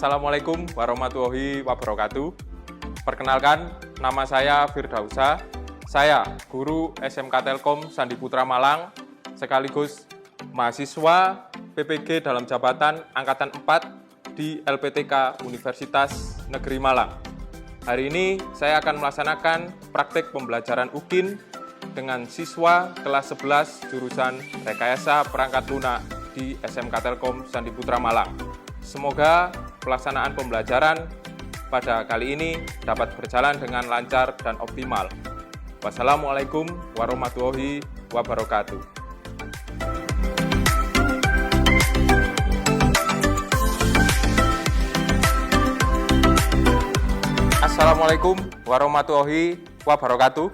Assalamualaikum warahmatullahi wabarakatuh. Perkenalkan, nama saya Firdausa. Saya guru SMK Telkom Sandi Putra Malang, sekaligus mahasiswa PPG dalam jabatan Angkatan 4 di LPTK Universitas Negeri Malang. Hari ini saya akan melaksanakan praktek pembelajaran UKIN dengan siswa kelas 11 jurusan Rekayasa Perangkat Lunak di SMK Telkom Sandi Putra Malang. Semoga pelaksanaan pembelajaran pada kali ini dapat berjalan dengan lancar dan optimal. Wassalamualaikum warahmatullahi wabarakatuh. Assalamualaikum warahmatullahi wabarakatuh.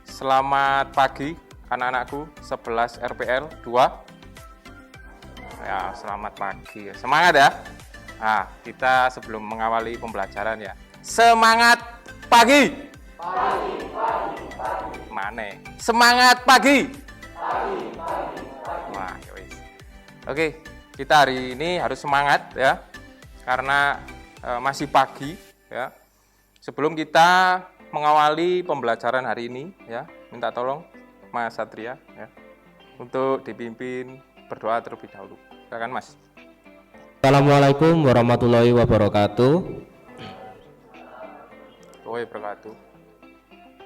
Selamat pagi anak-anakku 11 RPL 2. Ya, selamat pagi. Semangat ya. Nah, kita sebelum mengawali pembelajaran ya. Semangat pagi. Pagi. Mana? Semangat pagi. Pagi. Wah, yowis. Oke, kita hari ini harus semangat ya. Karena masih pagi ya. Sebelum kita mengawali pembelajaran hari ini ya, minta tolong Mas Satria ya untuk dipimpin berdoa terlebih dahulu. Silakan Mas. Assalamualaikum warahmatullahi wabarakatuh.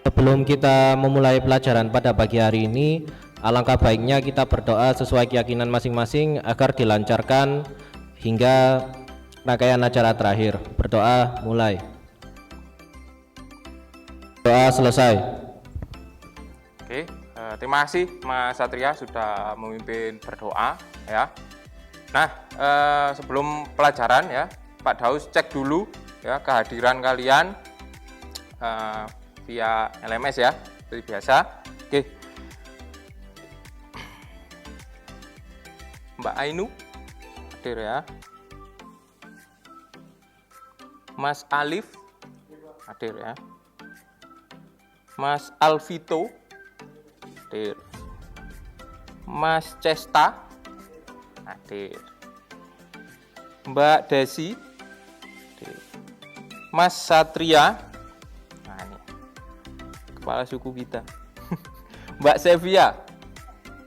Sebelum kita memulai pelajaran pada pagi hari ini, alangkah baiknya kita berdoa sesuai keyakinan masing-masing agar dilancarkan hingga rangkaian acara terakhir. Berdoa mulai. Doa selesai. Oke, terima kasih Mas Satria sudah memimpin berdoa ya. Nah, sebelum pelajaran ya, Pak Daus cek dulu ya kehadiran kalian via LMS ya, seperti biasa. Oke. Mbak Ainu hadir ya. Mas Alif hadir ya. Mas Alvito hadir. Mas Cesta hadir. Mbak Desi hadir. Mas Satria, nah ini kepala suku kita. Mbak Sevia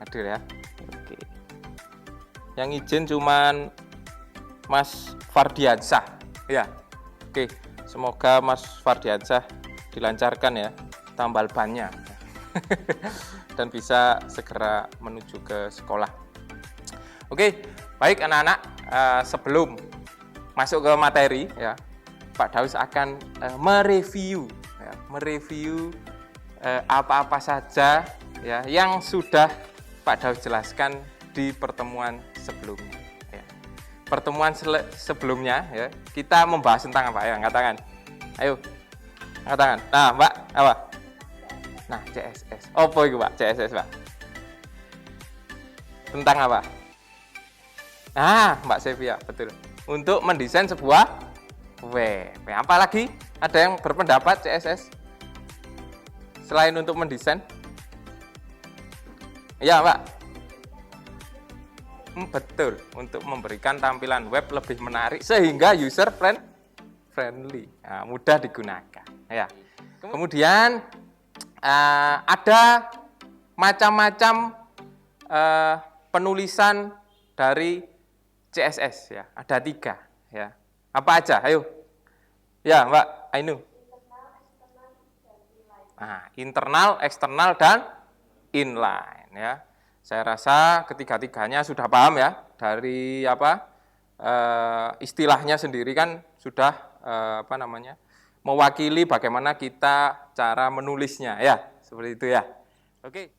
hadir ya. Oke. Yang izin cuman Mas Fardiansah ya. Oke, semoga Mas Fardiansah dilancarkan ya tambal bannya dan bisa segera menuju ke sekolah. Oke, baik anak-anak, sebelum masuk ke materi ya, Pak Daus akan mereview apa-apa saja ya yang sudah Pak Daus jelaskan di pertemuan sebelumnya. Ya. Pertemuan sebelumnya ya, kita membahas tentang apa ya? Angkat tangan. Ayo, angkat tangan. Nah, Mbak, apa? Nah, CSS. Apa itu, Pak? CSS, Pak? Tentang apa? Nah, Mbak Sevia, betul. Untuk mendesain sebuah web. Apa lagi? Ada yang berpendapat CSS? Selain untuk mendesain? Ya, Mbak. Betul, untuk memberikan tampilan web lebih menarik sehingga user friendly, nah, mudah digunakan. Ya. Kemudian ada macam-macam penulisan dari CSS ya, ada 3 ya. Apa aja? Ayo. Ya, Mbak Ainu. Nah, internal, eksternal dan inline ya. Saya rasa ketiga-tiganya sudah paham ya dari istilahnya sendiri kan sudah mewakili bagaimana kita cara menulisnya ya, seperti itu ya. Oke.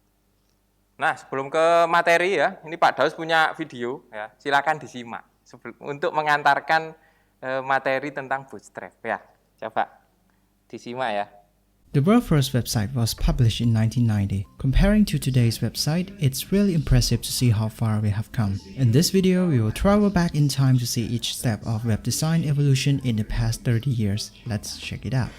Nah, sebelum ke materi ya, ini Pak Daus punya video ya, silakan disimak untuk mengantarkan materi tentang Bootstrap ya. Coba disimak ya. The world's first website was published in 1990. Comparing to today's website, it's really impressive to see how far we have come. In this video, we will travel back in time to see each step of web design evolution in the past 30 years. Let's check it out.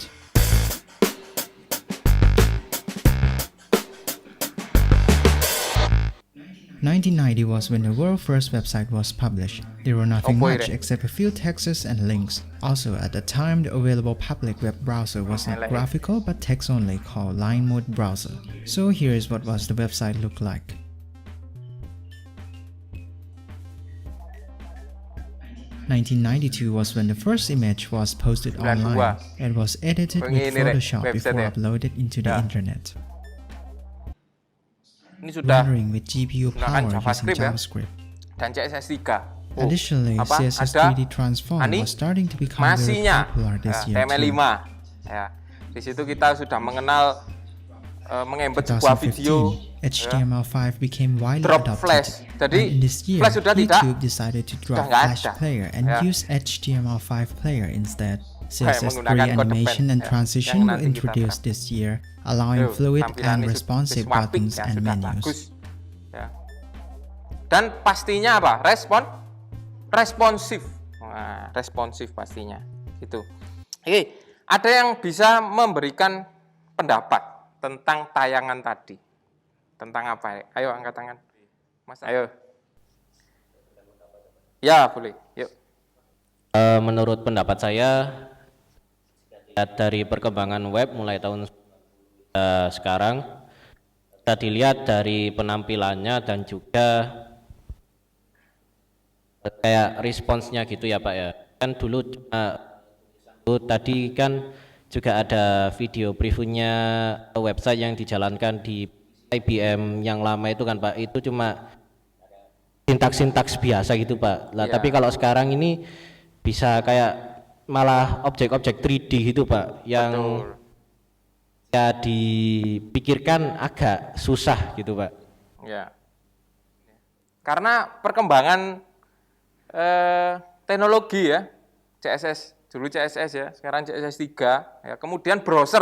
1990 was when the world's first website was published. There were nothing Opo much ire. except a few texts and links. Also, at the time, the available public web browser was not graphical but text-only, called Line Mode browser. So here is what was the website look like. 1992 was when the first image was posted 92. online and was edited with Begini, Rek, Photoshop website before ya. uploaded into the Ya. internet. Ini sudah Rendering with GPU menggunakan power using JavaScript ya. JavaScript. dan CSS3. Oh, Additionally, apa? CSS Ada 3D Transform Ani was starting to become very masihnya popular this year HTML5 too. ya. Di situ kita sudah mengenal mengembed sebuah video 2015, HTML5 became widely drop adopted. Flash. Jadi And in this year, Flash sudah YouTube tidak decided to drop nggak Flash ada. Player and Ya. use HTML5 Player instead. Kayak CSS3 menggunakan kode animation pen, and ya, transition yang were nanti kita introduced terapkan. this year, allowing Tuh, fluid tampilannya and sudah responsive apik, buttons ya, and sudah menus. bagus. Ya. Dan pastinya apa? Responsif. Nah, responsif pastinya. Gitu. Oke, ada yang bisa memberikan pendapat tentang tayangan tadi. Tentang apa ya? Ayo angkat tangan. Mas, ayo. Ya, boleh. Yuk. Menurut pendapat saya, lihat dari perkembangan web mulai tahun sekarang, kita dilihat dari penampilannya dan juga kayak responsnya gitu ya Pak ya. Kan dulu tadi kan juga ada video previewnya website yang dijalankan di IBM yang lama itu kan Pak, itu cuma sintaks biasa gitu Pak. Lah Ya. tapi kalau sekarang ini bisa kayak malah objek-objek 3D gitu Pak, yang Betul. ya dipikirkan agak susah gitu Pak. Ya. Karena perkembangan teknologi ya, CSS, dulu CSS ya, sekarang CSS3 ya, kemudian browser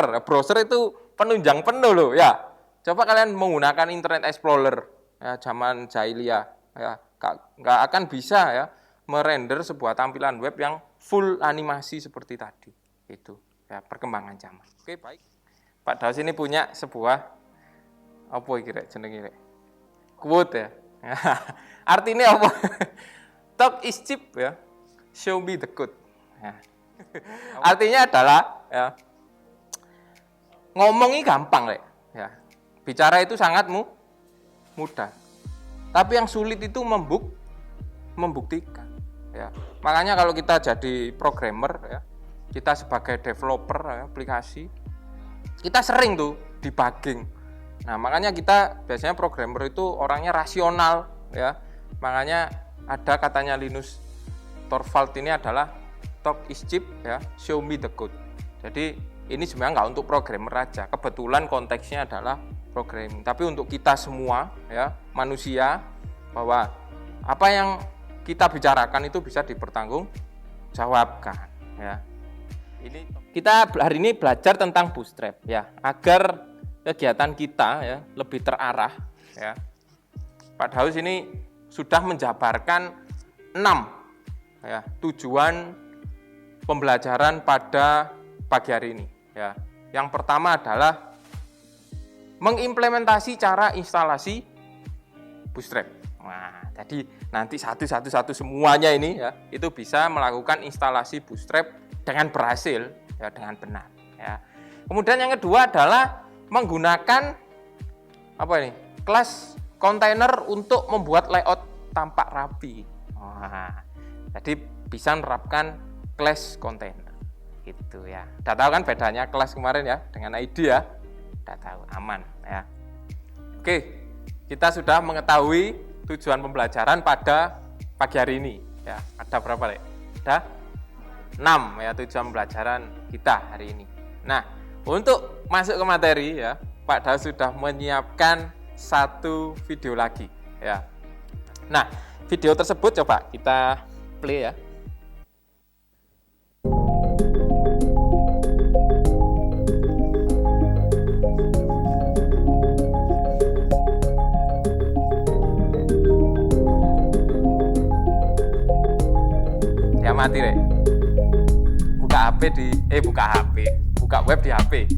itu penunjang penuh loh ya. Coba kalian menggunakan Internet Explorer ya, zaman jahiliyah ya, nggak akan bisa ya merender sebuah tampilan web yang full animasi seperti tadi. Itu ya perkembangan zaman. Oke, baik. Pak Daus ini punya sebuah apa iki rek jenenge rek? Quote ya. Artinya apa? Talk is cheap ya. Show me the code. Ya. Artinya adalah ya, ngomongi gampang rek. Ya. Bicara itu sangat mudah. Tapi yang sulit itu membuktikan. Ya. Makanya kalau kita jadi programmer ya, kita sebagai developer ya, aplikasi, kita sering tuh debugging. Nah, makanya kita biasanya programmer itu orangnya rasional ya. Makanya ada katanya Linus Torvald ini adalah talk is cheap ya, show me the code. Jadi ini sebenarnya nggak untuk programmer aja. Kebetulan konteksnya adalah programming. Tapi untuk kita semua ya, manusia, bahwa apa yang kita bicarakan itu bisa dipertanggungjawabkan ya. Ini kita hari ini belajar tentang Bootstrap ya, agar kegiatan kita ya lebih terarah ya. Pak Daus ini sudah menjabarkan 6 ya, tujuan pembelajaran pada pagi hari ini ya. Yang pertama adalah mengimplementasi cara instalasi Bootstrap. Nah, jadi nanti satu semuanya ini ya, itu bisa melakukan instalasi Bootstrap dengan berhasil ya, dengan benar ya. Kemudian yang kedua adalah menggunakan apa ini? Kelas kontainer untuk membuat layout tampak rapi. Nah, jadi bisa menerapkan class kontainer gitu ya. Udah tahu kan bedanya kelas kemarin ya dengan ID ya? Udah tahu, aman ya. Oke, kita sudah mengetahui tujuan pembelajaran pada pagi hari ini ya. Ada berapa Lek? Ada 6 ya tujuan pembelajaran kita hari ini. Nah, untuk masuk ke materi ya, Pak Daus sudah menyiapkan satu video lagi ya. Nah, video tersebut coba kita play ya. Ya mati Rek. Buka web di HP.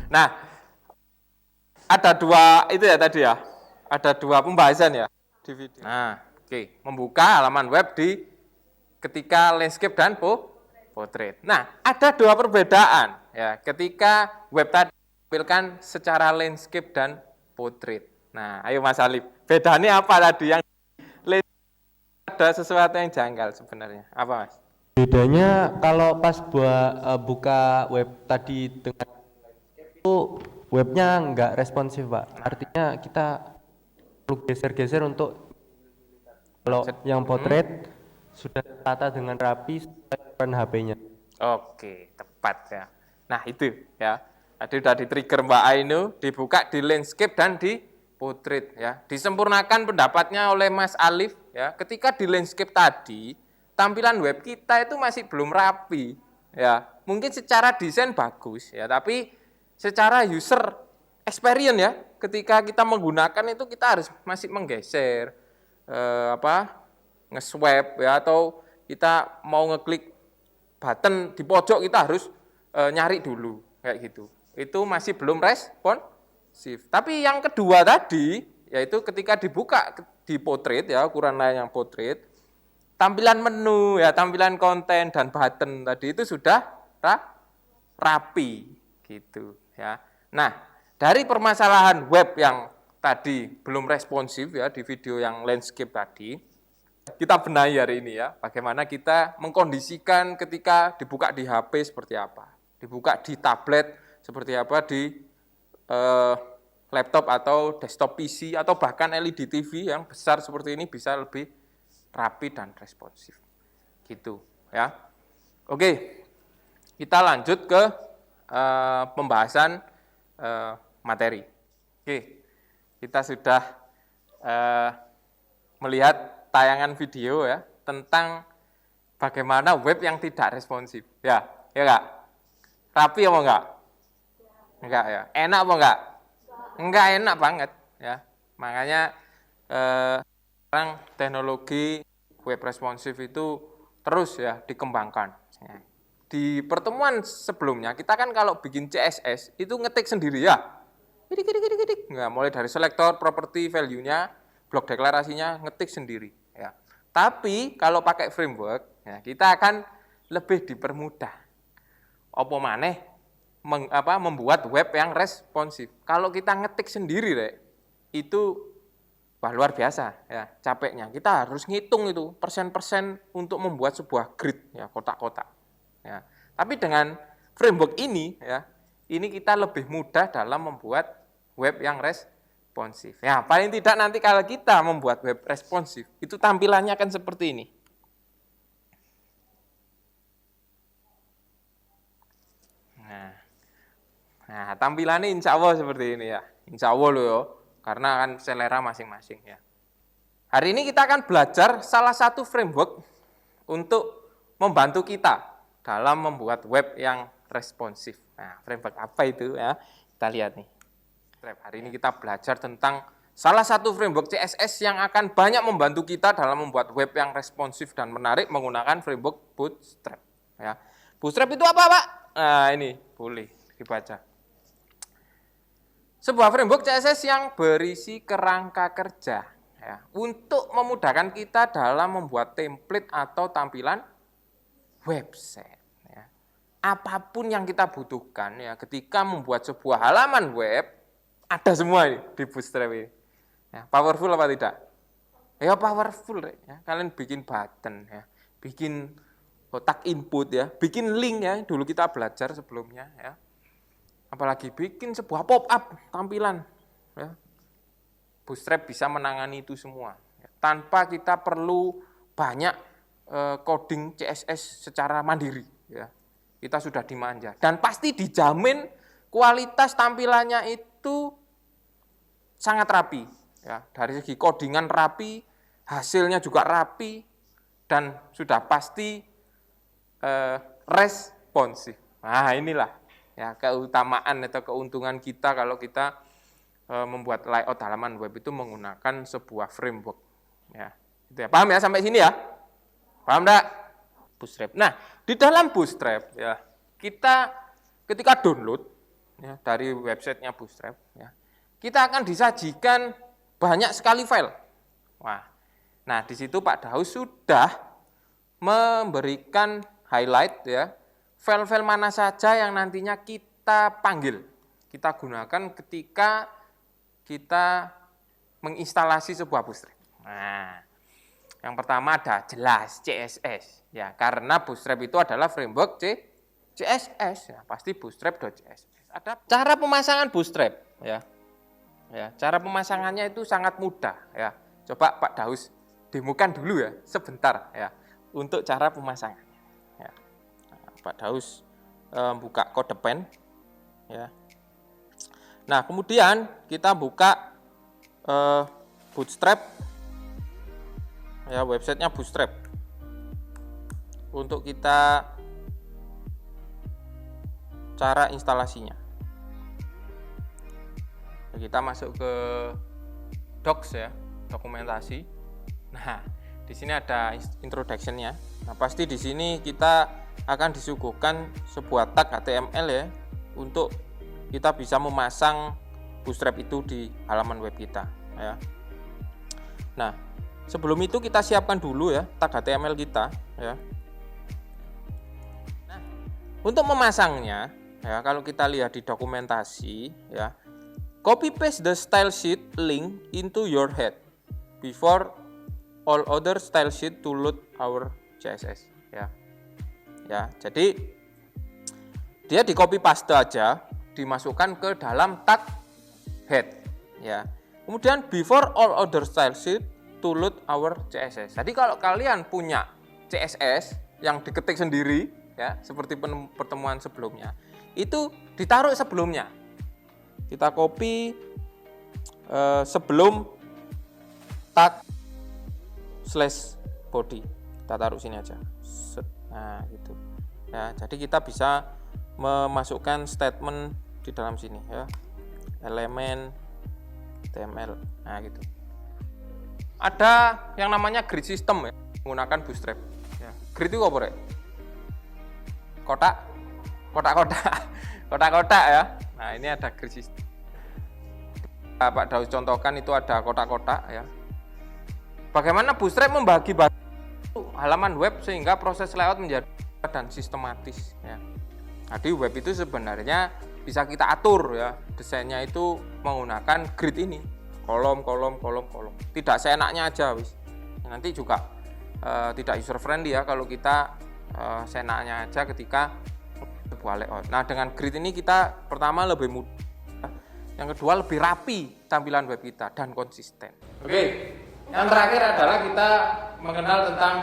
Nah, ada dua itu ya tadi ya. Ada dua pembahasan ya di video. Nah, oke, membuka halaman web di ketika landscape dan portrait. Nah, ada dua perbedaan ya ketika web tadi tampilkan secara landscape dan portrait. Nah, ayo Mas Alif, bedanya apa tadi yang ada sesuatu yang janggal sebenarnya? Apa Mas? Bedanya kalau pas buka web tadi dengan itu webnya nggak responsif Pak. Artinya kita perlu geser-geser untuk kalau yang portrait sudah tertata dengan rapi depan HP-nya. Oke, tepat ya. Nah itu ya, tadi sudah di-trigger Mbak Ainu, dibuka di landscape dan di portrait ya. Disempurnakan pendapatnya oleh Mas Alif ya. Ketika di landscape tadi, tampilan web kita itu masih belum rapi ya. Mungkin secara desain bagus ya, tapi secara user experience ya, ketika kita menggunakan itu kita harus masih menggeser nge-swipe ya, atau kita mau ngeklik button di pojok kita harus nyari dulu kayak gitu. Itu masih belum responsif. Tapi yang kedua tadi yaitu ketika dibuka di portrait ya, ukuran layar yang portrait, tampilan menu ya, tampilan konten dan button tadi itu sudah rapi gitu ya. Nah, dari permasalahan web yang tadi belum responsif ya di video yang landscape tadi, kita benahi hari ini ya, bagaimana kita mengkondisikan ketika dibuka di HP seperti apa, dibuka di tablet seperti apa, di laptop atau desktop PC atau bahkan LED TV yang besar seperti ini bisa lebih rapi dan responsif. Gitu ya. Oke. Kita lanjut ke pembahasan materi. Oke. Kita sudah melihat tayangan video ya tentang bagaimana web yang tidak responsif. Ya Kak? Rapi apa enggak? Enggak ya. Enak apa enggak? Enggak enak banget ya. Makanya sekarang teknologi web responsif itu terus ya dikembangkan. Di pertemuan sebelumnya kita kan kalau bikin CSS itu ngetik sendiri ya. Nggak, mulai dari selektor, properti, value-nya, blok deklarasinya ngetik sendiri ya. Tapi kalau pakai framework ya, kita akan lebih dipermudah. Apa maneh membuat web yang responsif. Kalau kita ngetik sendiri Rek, itu wah luar biasa ya capeknya. Kita harus ngitung itu persen-persen untuk membuat sebuah grid ya, kotak-kotak. Ya. Tapi dengan framework ini ya, ini kita lebih mudah dalam membuat web yang responsif. Ya, paling tidak nanti kalau kita membuat web responsif, itu tampilannya akan seperti ini. Nah, tampilannya insya Allah seperti ini ya. Insya Allah loh ya, karena kan selera masing-masing ya. Hari ini kita akan belajar salah satu framework untuk membantu kita dalam membuat web yang responsif. Nah, framework apa itu ya? Kita lihat nih. Hari ini kita belajar tentang salah satu framework CSS yang akan banyak membantu kita dalam membuat web yang responsif dan menarik menggunakan framework Bootstrap. Ya. Bootstrap itu apa, Pak? Nah, ini boleh dibaca. Sebuah framework CSS yang berisi kerangka kerja ya, untuk memudahkan kita dalam membuat template atau tampilan website. Ya. Apapun yang kita butuhkan ya, ketika membuat sebuah halaman web, ada semua ini di Bootstrap ini. Ya, powerful apa tidak? Ya powerful ya. Kalian bikin button ya, bikin kotak input ya, bikin link ya. Dulu kita belajar sebelumnya ya. Apalagi bikin sebuah pop-up tampilan ya. Bootstrap bisa menangani itu semua ya, tanpa kita perlu banyak coding CSS secara mandiri ya. Kita sudah dimanja dan pasti dijamin kualitas tampilannya itu sangat rapi ya. Dari segi codingan rapi, hasilnya juga rapi dan sudah pasti responsif. Nah, inilah ya keutamaan atau keuntungan kita kalau kita membuat layout halaman web itu menggunakan sebuah framework ya. Itu ya. Paham ya sampai sini ya? Paham enggak? Bootstrap. Nah, di dalam Bootstrap ya, kita ketika download ya, dari websitenya Bootstrap, ya, kita akan disajikan banyak sekali file. Wah, nah di situ Pak Daus sudah memberikan highlight ya, file-file mana saja yang nantinya kita panggil, kita gunakan ketika kita menginstalasi sebuah Bootstrap. Nah, yang pertama ada jelas CSS ya, karena Bootstrap itu adalah framework CSS ya, pasti bootstrap.css. Ada cara pemasangan Bootstrap ya. Ya, cara pemasangannya itu sangat mudah ya. Coba Pak Daus demokan dulu ya sebentar ya untuk cara pemasangannya. Ya. Nah, Pak Daus buka kode pen ya. Nah, kemudian kita buka Bootstrap ya, websitenya Bootstrap untuk kita cara instalasinya. Kita masuk ke docs ya, dokumentasi. Nah, di sini ada introduction-nya. Nah, pasti di sini kita akan disuguhkan sebuah tag HTML ya untuk kita bisa memasang Bootstrap itu di halaman web kita ya. Nah, sebelum itu kita siapkan dulu ya tag HTML kita ya. Nah, untuk memasangnya ya, kalau kita lihat di dokumentasi ya, copy paste the style sheet link into your head before all other style sheet to load our CSS ya. Ya, jadi dia di copy paste aja, dimasukkan ke dalam tag head ya. Kemudian before all other style sheet to load our CSS. Jadi kalau kalian punya CSS yang diketik sendiri ya, seperti pertemuan sebelumnya, itu ditaruh sebelumnya. Kita copy sebelum tag slash body, kita taruh sini aja. Nah, gitu. Ya, jadi kita bisa memasukkan statement di dalam sini ya. Elemen HTML. Nah, gitu. Ada yang namanya grid system ya, menggunakan Bootstrap. Ya. Grid itu apa, Rek? Kotak-kotak ya. Nah, ini ada grid system. Pak Daus contohkan itu ada kotak-kotak ya. Bagaimana Bootstrap membagi halaman web sehingga proses layout menjadi dan sistematis ya. Nah, di web itu sebenarnya bisa kita atur ya, desainnya itu menggunakan grid ini, kolom. Tidak seenaknya aja wis. Nanti juga tidak user friendly ya kalau kita seenaknya aja ketika sebuah layout. Nah, dengan grid ini kita pertama lebih mudah, yang kedua lebih rapi tampilan web kita dan konsisten. Oke, yang terakhir adalah kita mengenal tentang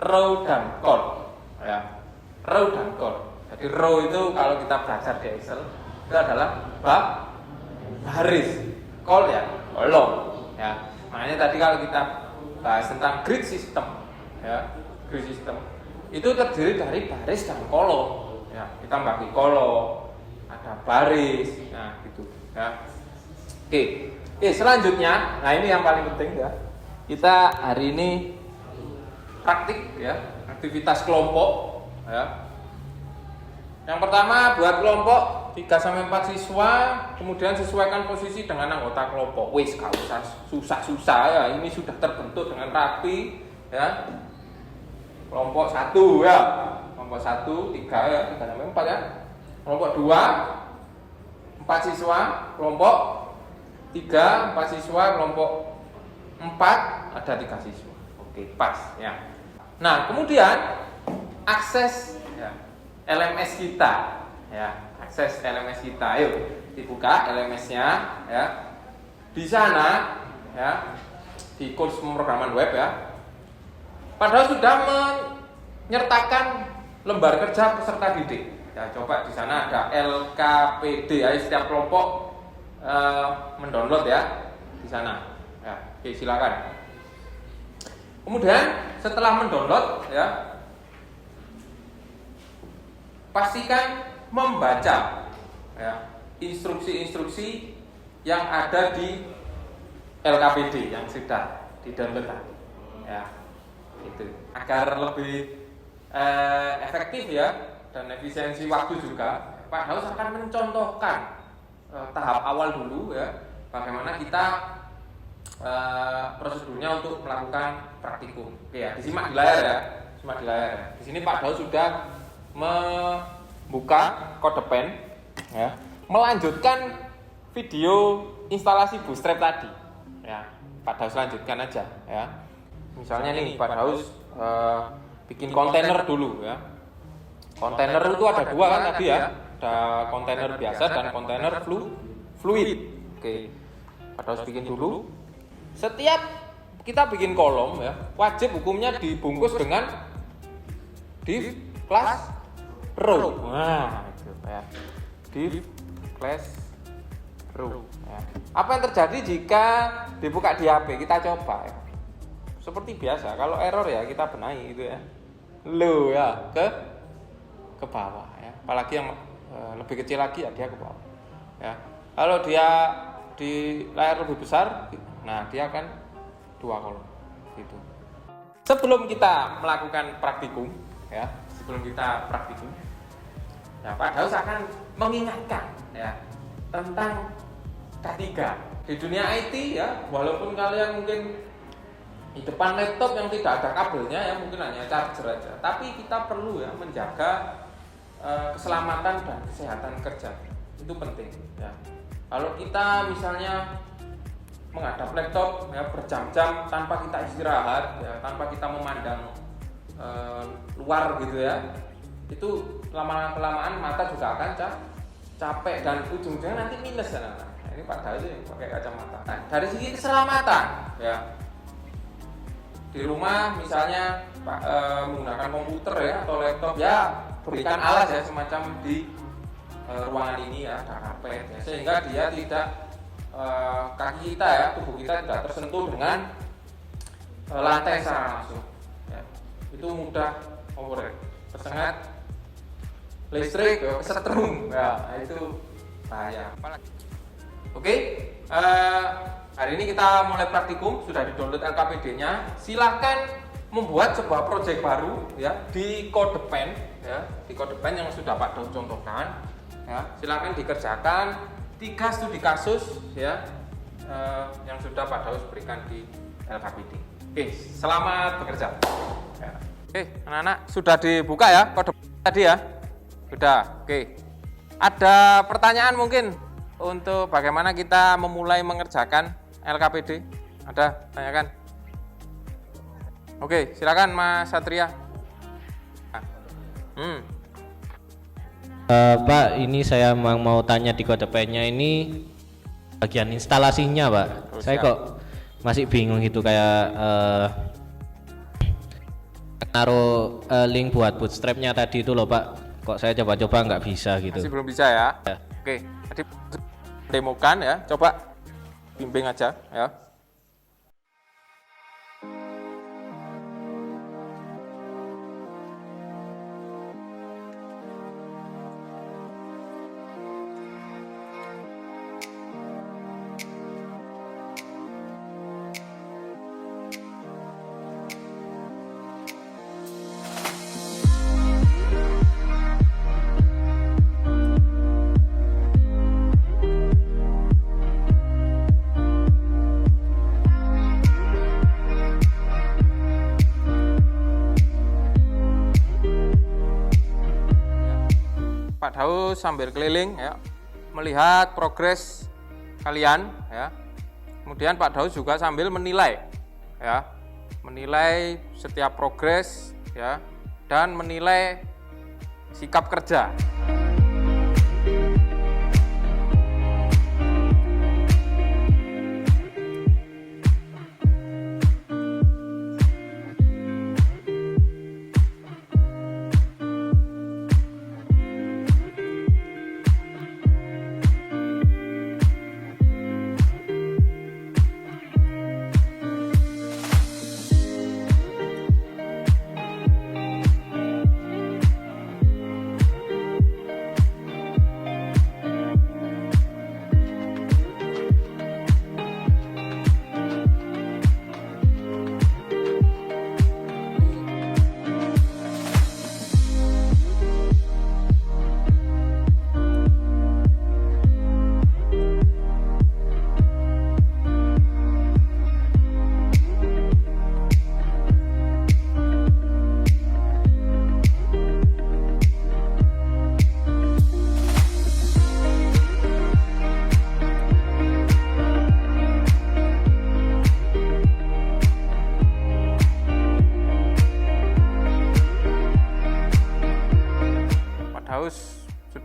row dan column ya. Row dan column. Jadi row itu kalau kita belajar di Excel itu adalah baris, col ya kolom ya. Makanya tadi kalau kita bahas tentang grid system ya, grid system itu terdiri dari baris dan kolom ya. Kita bagi kolom, ada baris, nah gitu ya. Oke, selanjutnya, nah ini yang paling penting ya. Kita hari ini praktik ya, aktivitas kelompok ya. Yang pertama buat kelompok 3-4 siswa, kemudian sesuaikan posisi dengan anggota kelompok. Wis, gak usah susah-susah ya, ini sudah terbentuk dengan rapi ya. Kelompok 1 ya, kelompok 1, 3 ya, 3-4 ya. Kelompok 2, 4 siswa, kelompok 3, 4 siswa, kelompok 4, ada 3 siswa. Oke, pas ya. Nah, kemudian akses ya, LMS kita ya, akses LMS kita. Ayo dibuka LMS-nya ya. Di sana ya, di kurs pemrograman web ya, padahal sudah menyertakan lembar kerja peserta didik. Ya, coba di sana ada LKPD. Ayo setiap kelompok mendownload ya di sana. Ya, oke, silakan. Kemudian setelah mendownload ya, pastikan membaca ya, instruksi-instruksi yang ada di LKPD yang sudah di-download tadi ya, itu agar lebih efektif ya dan efisiensi waktu juga. Pak Daus akan mencontohkan tahap awal dulu ya, bagaimana kita prosedurnya untuk melakukan praktikum. Oke ya, disimak di layar ya, simak di layar. Ya. Di sini Pak Daus sudah membuka kode pen, ya, melanjutkan video instalasi bootstrap tadi. Ya, Pak Daus lanjutkan aja ya. Misalnya nih Pak Daus bikin kontainer dulu ya. Kontainer itu ada dua kan tadi ya, ada kontainer biasa dan kontainer fluid. Oke, Pak Daus bikin dulu. Setiap kita bikin kolom ya, wajib hukumnya dibungkus dengan div class row. Nah, itu ya. Div class row. Ya. Apa yang terjadi jika dibuka di HP? Kita coba ya. Seperti biasa, kalau error ya kita benahi itu ya. Loh ya, ke bawah ya. Apalagi yang lebih kecil lagi ya dia ke bawah. Ya. Kalau dia di layar lebih besar, nah dia akan 2 kolom gitu. Sebelum kita melakukan praktikum ya, ya Pak Daus akan mengingatkan ya tentang K3 di dunia IT ya. Walaupun kalian mungkin di depan laptop yang tidak ada kabelnya ya, mungkin hanya charger aja, tapi kita perlu ya menjaga keselamatan dan kesehatan kerja. Itu penting ya. Kalau kita misalnya menghadap laptop ya berjam-jam tanpa kita istirahat ya, tanpa kita memandang luar gitu ya, itu lama-kelamaan mata juga akan capek dan ujung-ujungnya nanti minus ya. Nah, ini Pak Daus yang pakai kacamata. Nah, dari segi keselamatan ya, di rumah misalnya menggunakan komputer ya atau laptop ya, berikan alas ya semacam di ruangan ini ya, ada karpet ya, sehingga dia tidak kaki kita ya, tubuh kita tidak tersentuh dengan lantai secara langsung ya. Itu mudah tersengat listrik, kesetrum ya, itu bahaya. Oke, hari ini kita mulai praktikum, sudah di-download LKPD-nya. Silahkan membuat sebuah proyek baru ya di kode pen ya, di kode pen yang sudah Pak Daus contohkan. Ya, silakan dikerjakan 3 studi kasus ya yang sudah Pak Daus berikan di LKPD. Oke, selamat bekerja. Ya. Oke, anak-anak sudah dibuka ya kode tadi ya? Sudah. Oke. Ada pertanyaan mungkin untuk bagaimana kita memulai mengerjakan LKPD? Ada? Tanyakan. Oke, silakan Mas Satria. Pak, ini saya mau tanya di kode pen-nya ini bagian instalasinya, Pak. Saya kok masih bingung gitu, kayak naruh link buat bootstrap-nya tadi itu loh, Pak. Kok saya coba-coba nggak bisa gitu. Masih belum bisa ya? Oke, tadi demokan ya, coba bimbing aja ya. Pak Daus sambil keliling ya, melihat progres kalian ya. Kemudian Pak Daus juga sambil menilai ya, menilai setiap progres ya, dan menilai sikap kerja.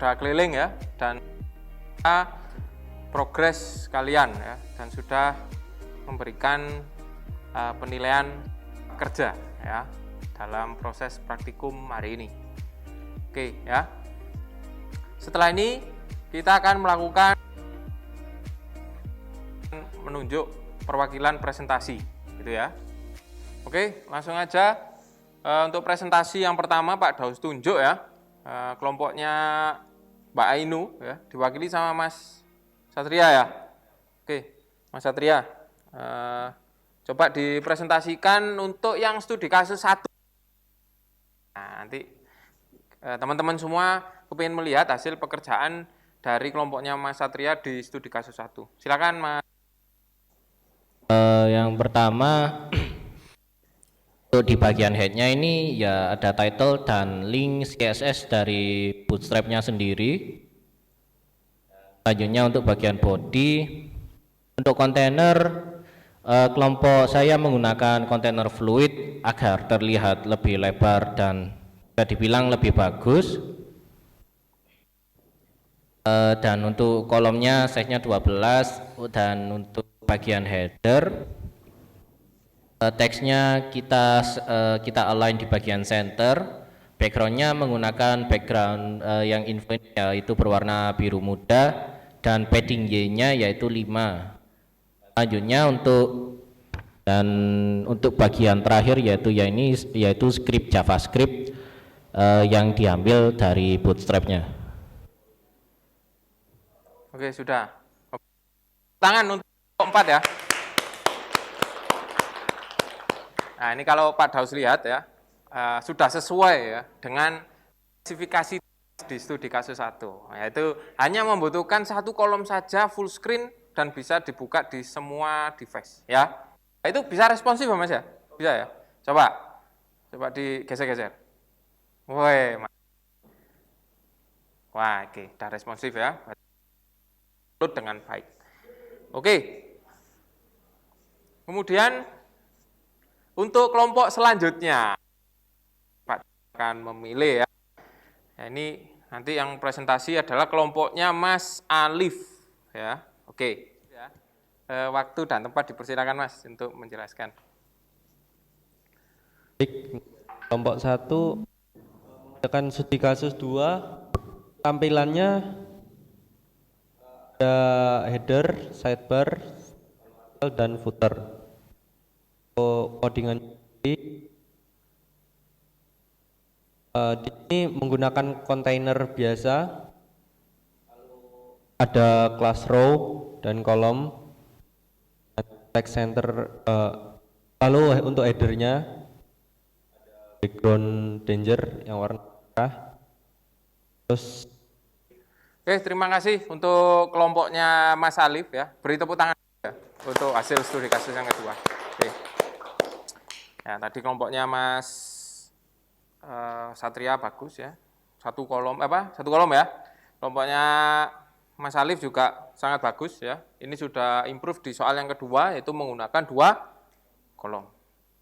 sudah keliling ya, dan progres kalian ya, dan sudah memberikan penilaian kerja ya dalam proses praktikum hari ini. Oke ya. Setelah ini kita akan melakukan menunjuk perwakilan presentasi gitu ya. Oke, langsung aja. Untuk presentasi yang pertama Pak Daus tunjuk ya. Kelompoknya Mbak Ainu ya, diwakili sama Mas Satria ya. Oke, Mas Satria, coba dipresentasikan untuk yang studi kasus 1. Nah, nanti teman-teman semua kepingin melihat hasil pekerjaan dari kelompoknya Mas Satria di studi kasus 1. Silakan Mas. Yang pertama untuk di bagian headnya ini ya ada title dan link CSS dari bootstrapnya sendiri. Selanjutnya untuk bagian body, untuk kontainer kelompok saya menggunakan kontainer fluid agar terlihat lebih lebar dan bisa dibilang lebih bagus. Dan untuk kolomnya size-nya 12, dan untuk bagian header teksnya kita align di bagian center. Backgroundnya menggunakan background yang info yaitu berwarna biru muda, dan padding Y-nya yaitu 5. Selanjutnya untuk bagian terakhir yaitu script JavaScript yang diambil dari bootstrapnya. Oke, sudah. Tangan untuk 4 ya. Nah, ini kalau Pak Daus lihat ya, sudah sesuai ya dengan spesifikasi di studi kasus 1, yaitu hanya membutuhkan 1 kolom saja full screen dan bisa dibuka di semua device ya. Itu bisa responsif ya Mas ya? Bisa ya? Coba digeser-geser. Woi. Wah, oke, udah responsif ya. Load dengan baik. Oke. Kemudian untuk kelompok selanjutnya Pak akan memilih ya. Nah, ini nanti yang presentasi adalah kelompoknya Mas Alif ya. Oke. Ya. Waktu dan tempat dipersilakan Mas untuk menjelaskan. Baik, kelompok 1 akan studi kasus 2. Tampilannya ada header, sidebar, dan footer. Codingan di sini menggunakan kontainer biasa, ada class row dan kolom, text center. Lalu untuk headernya background danger yang warna merah. Terus Oke, terima kasih untuk kelompoknya Mas Alif ya. Beri tepuk tangan ya untuk hasil studi kasus yang kedua. Oke. Ya, tadi kelompoknya Mas Satria bagus ya. Satu kolom ya. Kelompoknya Mas Alif juga sangat bagus ya. Ini sudah improve di soal yang kedua, yaitu menggunakan 2 kolom.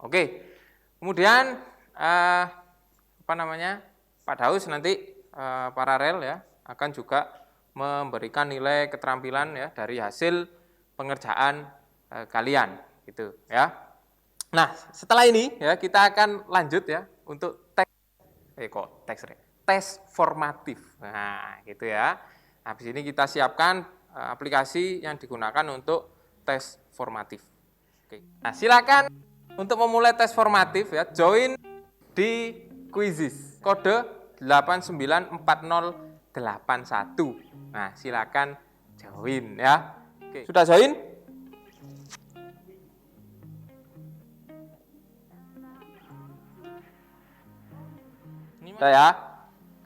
Oke. Kemudian Pak Daus nanti paralel ya akan juga memberikan nilai keterampilan ya dari hasil pengerjaan kalian gitu ya. Nah, setelah ini ya kita akan lanjut ya untuk tes formatif. Nah, gitu ya. Habis ini kita siapkan aplikasi yang digunakan untuk tes formatif. Oke. Nah, silakan untuk memulai tes formatif ya, join di Quizzes kode 894081. Nah, silakan join ya. Oke, sudah join? Sudah ya.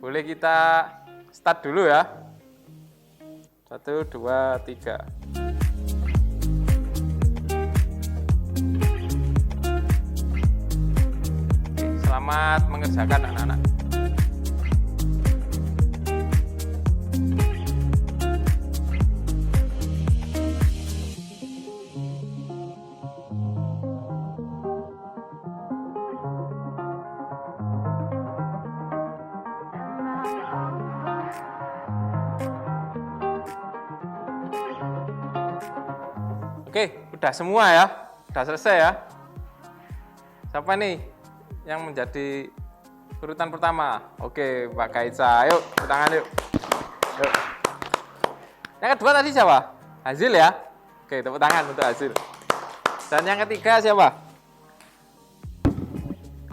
Boleh kita start dulu ya. 1, 2, 3. Selamat mengerjakan anak-anak. Oke, udah semua ya. Udah selesai ya. Siapa nih yang menjadi urutan pertama? Oke, Mbak Kaisa. Ayo, tepuk tangan yuk. Yuk. Yang kedua tadi siapa? Hasil ya. Oke, tepuk tangan untuk Hasil. Dan yang ketiga siapa?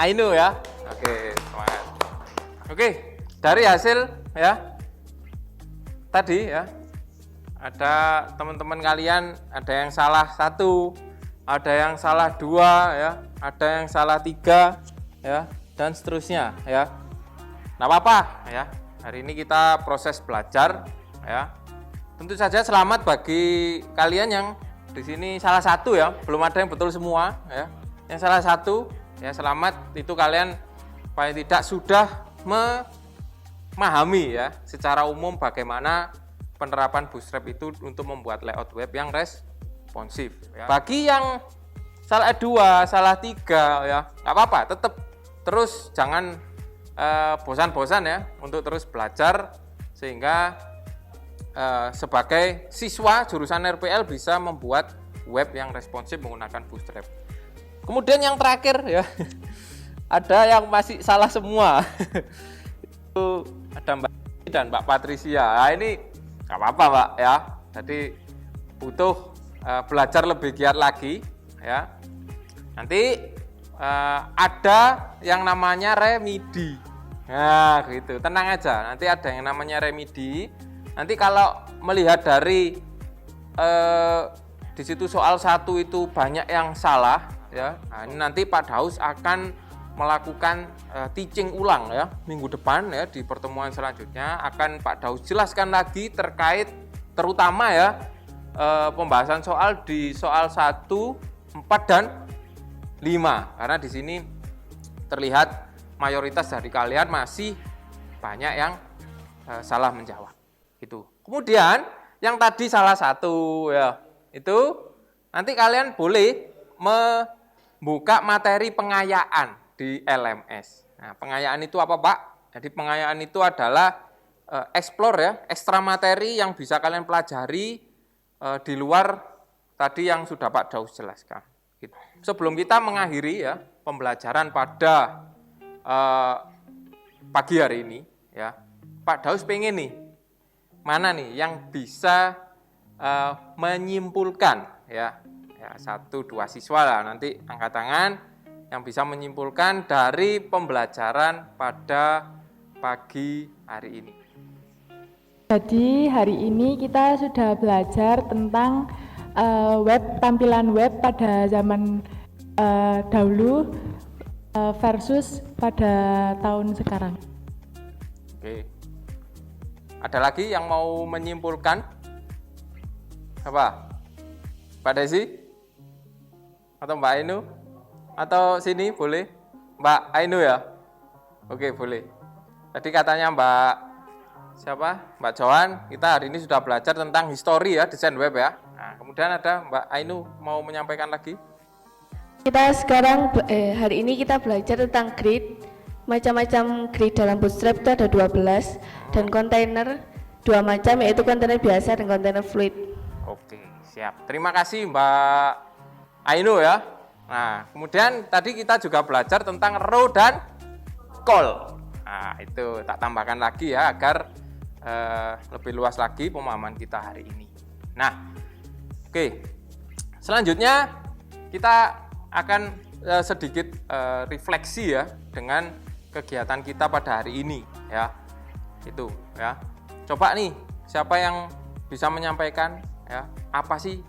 Ainu ya. Oke, semangat. Oke, dari hasil ya tadi ya, ada teman-teman kalian, ada yang salah 1, ada yang salah 2 ya, ada yang salah 3 ya, dan seterusnya ya. Nah, apa-apa ya. Hari ini kita proses belajar ya. Tentu saja selamat bagi kalian yang di sini salah 1 ya, belum ada yang betul semua ya. Yang salah 1 ya, selamat, itu kalian paling tidak sudah memahami ya secara umum bagaimana penerapan Bootstrap itu untuk membuat layout web yang responsif ya. Bagi yang salah 2, salah 3 ya, nggak apa-apa, tetap terus jangan bosan-bosan ya untuk terus belajar sehingga sebagai siswa jurusan RPL bisa membuat web yang responsif menggunakan Bootstrap. Kemudian yang terakhir ya, ada yang masih salah semua. Itu ada Mbak dan Mbak Patricia. Nah, ini nggak apa-apa Mbak ya, jadi butuh belajar lebih giat lagi ya. Nanti ada yang namanya remedi. Nah gitu, tenang aja, nanti ada yang namanya remedi. Nanti kalau melihat dari di situ soal 1 itu banyak yang salah ya, nah, ini nanti Pak Daus akan melakukan teaching ulang ya minggu depan ya, di pertemuan selanjutnya akan Pak Daus jelaskan lagi terkait terutama ya pembahasan soal di soal 1, 4 dan 5, karena di sini terlihat mayoritas dari kalian masih banyak yang salah menjawab itu. Kemudian yang tadi salah 1 ya, itu nanti kalian boleh membuka materi pengayaan di LMS. Nah, pengayaan itu apa Pak? Jadi pengayaan itu adalah explore ya, ekstra materi yang bisa kalian pelajari di luar tadi yang sudah Pak Daus jelaskan. Gitu. Sebelum kita mengakhiri ya pembelajaran pada pagi hari ini ya, Pak Daus pengen nih mana nih yang bisa menyimpulkan ya 1, 2 siswa lah nanti angkat tangan yang bisa menyimpulkan dari pembelajaran pada pagi hari ini. Jadi hari ini kita sudah belajar tentang tampilan web pada zaman dahulu versus pada tahun sekarang. Oke. Ada lagi yang mau menyimpulkan? Apa? Mbak Desi? Atau Mbak Ainu? Atau sini boleh? Mbak Ainu ya? Oke, boleh. Tadi katanya Mbak siapa? Mbak Joan, kita hari ini sudah belajar tentang histori ya, desain web ya. Nah, kemudian ada Mbak Ainu mau menyampaikan lagi. Kita sekarang hari ini kita belajar tentang grid. Macam-macam grid dalam Bootstrap itu ada 12 dan kontainer 2 macam, yaitu kontainer biasa dan kontainer fluid. Oke, siap. Terima kasih Mbak Ainu ya. Nah, kemudian tadi kita juga belajar tentang row dan call. Nah, itu tak tambahkan lagi ya agar lebih luas lagi pemahaman kita hari ini. Nah, oke. Selanjutnya kita akan sedikit refleksi ya dengan kegiatan kita pada hari ini ya. Itu ya. Coba nih, siapa yang bisa menyampaikan ya, apa sih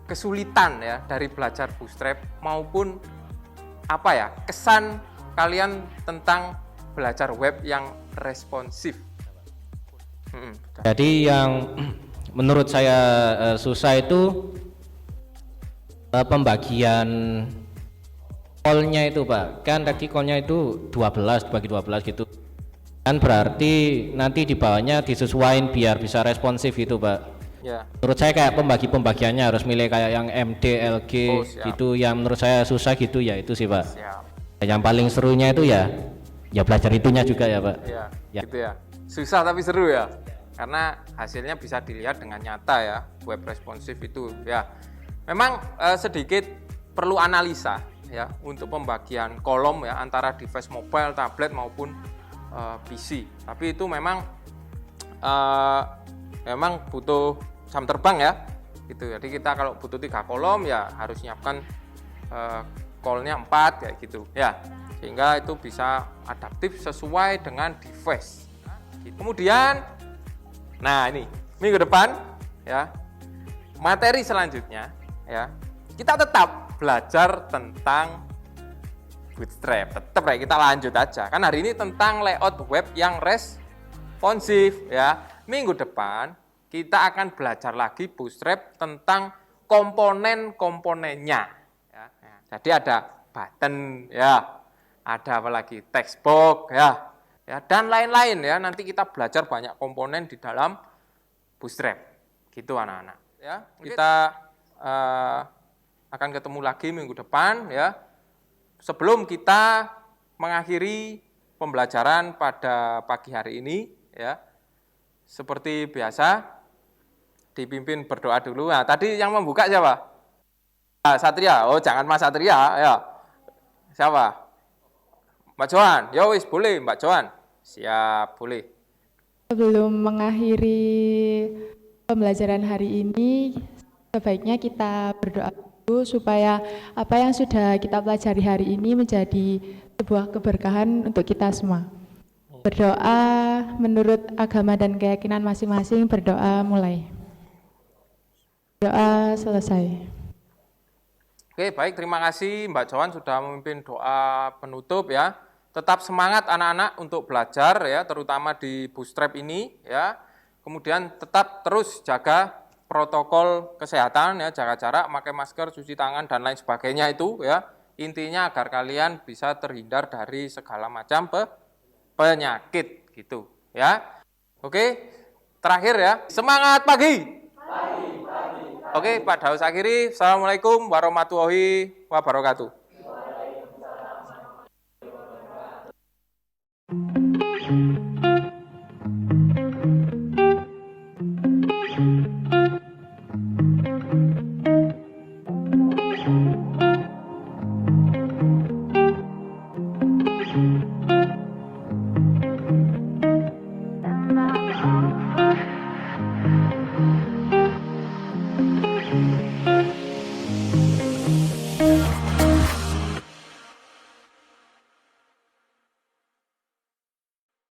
kesulitan ya dari belajar Bootstrap maupun apa ya kesan kalian tentang belajar web yang responsif. Jadi yang menurut saya susah itu pembagian call-nya itu Pak. Kan tadi call-nya itu 12 bagi 12 gitu. Kan berarti nanti di bawahnya disesuaikan biar bisa responsif itu Pak. Ya. Menurut saya kayak pembagiannya harus milih kayak yang MD, LG gitu, yang menurut saya susah gitu ya itu sih Pak. Siap. Yang paling serunya itu ya belajar itunya juga ya Pak. Ya. Gitu ya. Susah tapi seru ya. Karena hasilnya bisa dilihat dengan nyata ya, web responsif itu ya. Memang sedikit perlu analisa ya untuk pembagian kolom ya antara device mobile, tablet maupun PC. Tapi itu memang butuh jam terbang ya. Gitu. Jadi kita kalau butuh 3 kolom ya harus nyiapkan call-nya 4 kayak gitu ya. Sehingga itu bisa adaptif sesuai dengan device. Kemudian nah ini minggu depan ya materi selanjutnya ya kita tetap belajar tentang Bootstrap, tetap ya kita lanjut aja kan hari ini tentang layout web yang responsif ya. Minggu depan kita akan belajar lagi Bootstrap tentang komponen-komponennya ya. Jadi ada button ya, ada apalagi text box ya, dan lain-lain ya. Nanti kita belajar banyak komponen di dalam Bootstrap gitu anak-anak ya. Kita akan ketemu lagi minggu depan ya. Sebelum kita mengakhiri pembelajaran pada pagi hari ini ya, seperti biasa dipimpin berdoa dulu. Nah, tadi yang membuka siapa? Satria. Oh, jangan Mas Satria ya. Siapa? Mbak Joan. Ya wis boleh Mbak Joan. Siap, boleh. Sebelum mengakhiri pembelajaran hari ini, sebaiknya kita berdoa dulu supaya apa yang sudah kita pelajari hari ini menjadi sebuah keberkahan untuk kita semua. Berdoa menurut agama dan keyakinan masing-masing, berdoa mulai. Doa selesai. Oke, baik, terima kasih Mbak Joan sudah memimpin doa penutup ya. Tetap semangat anak-anak untuk belajar ya, terutama di Bootstrap ini ya. Kemudian tetap terus jaga protokol kesehatan ya, jaga jarak, pakai masker, cuci tangan dan lain sebagainya itu ya. Intinya agar kalian bisa terhindar dari segala macam penyakit gitu ya. Oke, terakhir ya, semangat pagi. Oke, Pak Daus akhiri. Assalamualaikum warahmatullahi wabarakatuh.